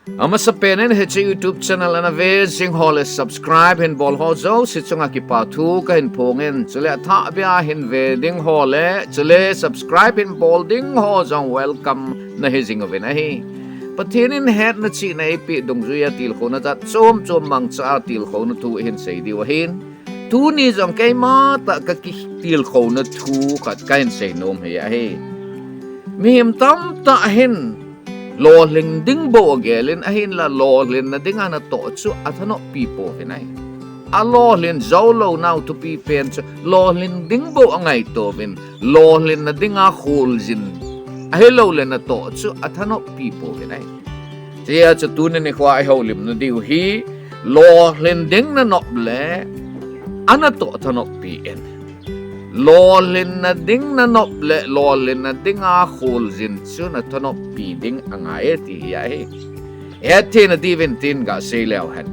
Ama sa penen he sa YouTube channel na ve sing hole subscribe hin bol ho zo si chunga ki pa thu ka hin phongin chule tha bia hin ve ding hole chule subscribe hin bol ding ho zo welcome na he jing ve na hi patinin het na chi na pi dong zuya til kho na chat chom mang cha til kho na thu hin sei di wa hin tu ni jong kai ma ta ka ki til kho na thu khat ka hin sei nom he a he mi him tam ta hin Lolhin ding bo gelin ahin la lolhin na dinga na to chu athano pipo hinai a lolhin zolo now to pi pen chu lolhin ding bo angai to vin lolhin na dinga khul jin a hello le na to chu athano pipo hinai tia chu tun ni khwa ai holim na diu hi lolhin ding na no ble anato athano pi in Lolhin na ding nanople lolhin na dinga khul jin chu na thanop pi ding angai ti ya he ethe na divin tin ga se lew han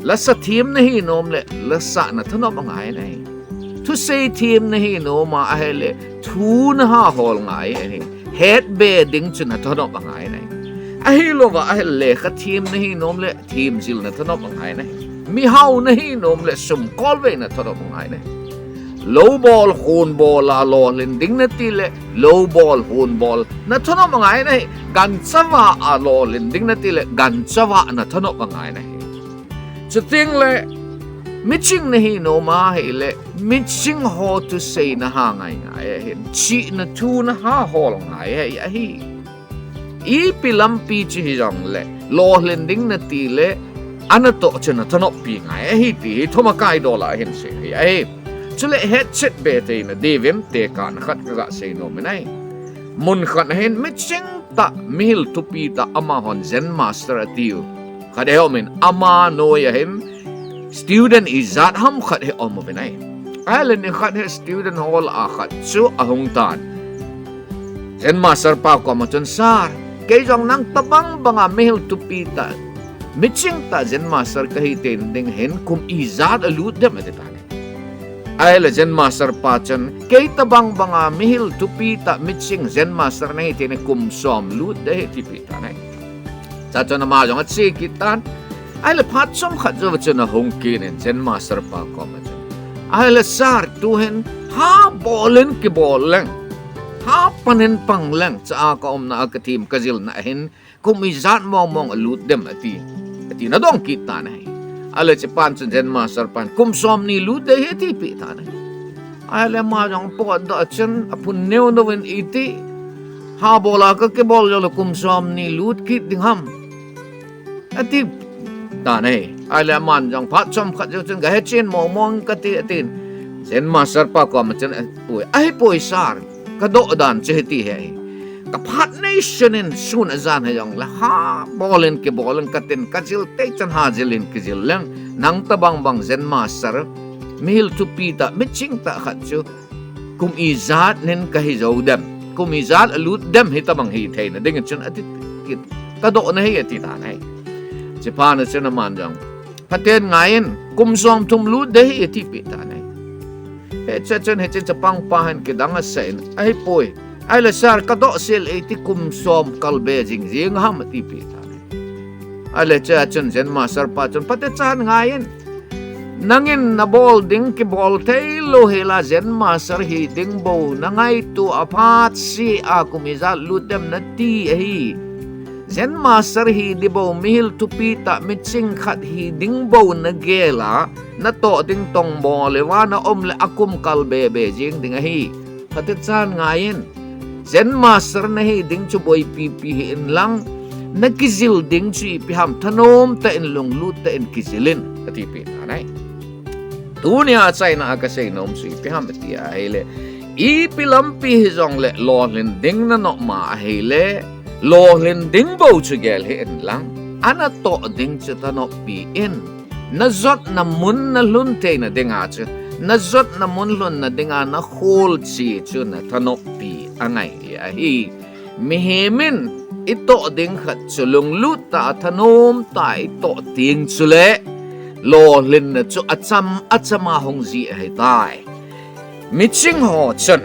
la sa thim na hi nom le la sa na thanop angai nai thu se thim na hi no ma a hele thu na ha hol ngai he head be ding chu na thanop angai nai a hi lo wa a hele kha thim na hi nom le thim jil na thanop angai nai mi hau na hi nom le sum kol ve na thanop angai nai low ball hun ball la lolhin ding na tile low ball hun ball na thono mangai nai gan chawa a lolhin ding na tile gan chawa na thono mangai nai chuting le miching na hi no ma hi le miching ho to say na ha ngai ngai hin chi na tu na ha hol ngai a hi I pilam pi chi hi jong le lolhin ding na tile anato chena thono pi ngai hi ti thoma kai dola hin se hi chule headset bete na divim te kan khat ga sei no menai mun khat hen miching ta mil tupi ta ama hon zen master atiu khade homin ama no ya hen student izat ham khat he om menai alen ni khat he student hall a khat chu ahung tan zen master pa ko ma chon sar ke jong nang tabang banga mil tupi ta miching ta zen master ka hi ten ding hen kum izat alut dem ate ay la zen master pachan kay tabang banga mihil tupi ta mitching zen master na hitine kum som lut de tipi ta nai cha chona ma jong at sikitan ay la patsom khat jo chona hongkin zen master pa ko ma ay la sar tuhen ha bolen ki boleng ha panen panglang cha ka om na akatim kazil na hin kum izat mong alut dem ati na dong kita nai ale che pan chen zen master pan kum som ni lu de he ti pi ta nai ale ma jong po da chen apun neu no wen iti ha bola ka ke bol yo kum som ni lu ki ding ham ati ta nai ale man jong phat som khat jo chen ga he chen mo mong ka ti atin zen master pa ko ma chen poi ai poi sar ka do dan che ti he ka phat nation in sun azan ha jong la ha bolen ke bolen katen kajil te chan ha jilin kijil lang nang tabang bang zen master mil tu pita miching ta khat chu kum izat nen ka hi zo dem kum izat alut dem hi tabang hi the na ding chen atit ka do na hi ati ta nai japan na chen man jong paten ngain kum som tum lu de hi ati pi ta nai he chen chapang pahan ke dang a sen ai poi ay la sar ka do sil iti kum som kalbe jing ham ti pi ta ay la cha chen zen master pa chen pate chan ngayin nangin na bol ding ki bol tailo hela zen master hi ding bo nangai tu aphat si a kumiza lutem na ti hi zen master hi di bo mil tu pi ta miching khat hi ding bo na gela na to ding tong bo le wa na om le akum kalbe be jing ding hi pate chan ngayin zen master na hi ding chu boy pi in lang nakizil ding chu pi ham thanom ta in lung lut ta in kizilin ati pi anai dunia chai na ka sei nom su pi ham ti a hele I pilam pi jong le lolhin ding na no ma hele lolhin ding bo chu gel he in lang anato ding chu thanoppi in na zot na mun na lun te na dinga chu na zot na mun lun na dinga na khol chi chu na thanoppi angai a hi mihemin ito ding khat chulung lut ta thanom ta ito ting chule lolhin na chu achama hongzi ai tai miching ho chen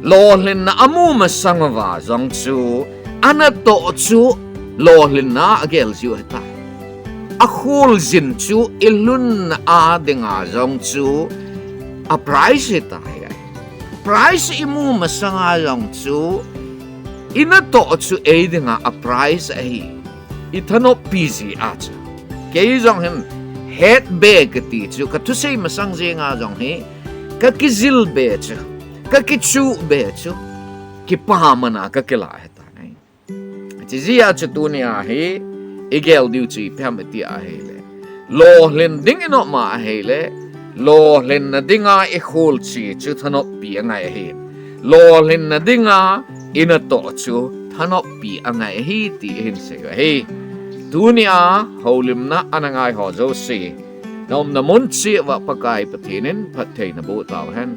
lolhin na amu masangwa jong chu anato chu Lolhinna agel ziu heta a khul zin chu ilun a dinga zong chu a price heta price imu masanga zong chu inato chu e dinga a price ai ithanoppi zi a chu ke zong hen head bag ti chu ka tu sei masang zenga zong he ka kizil be chu ka kichu be chu ki pamana ka kila heta nai chi zia chu tu ni a he igel diu chi phamati a he le lolhin ding ino ma a he le lolhin na dinga e khol chi chu thanoppi angai he lolhin na dinga inato chu thanoppi angai hi ti hin se he tunia holim na anangai ho zo si nom na mun chi wa pakai pathinin phathei na bu taw hen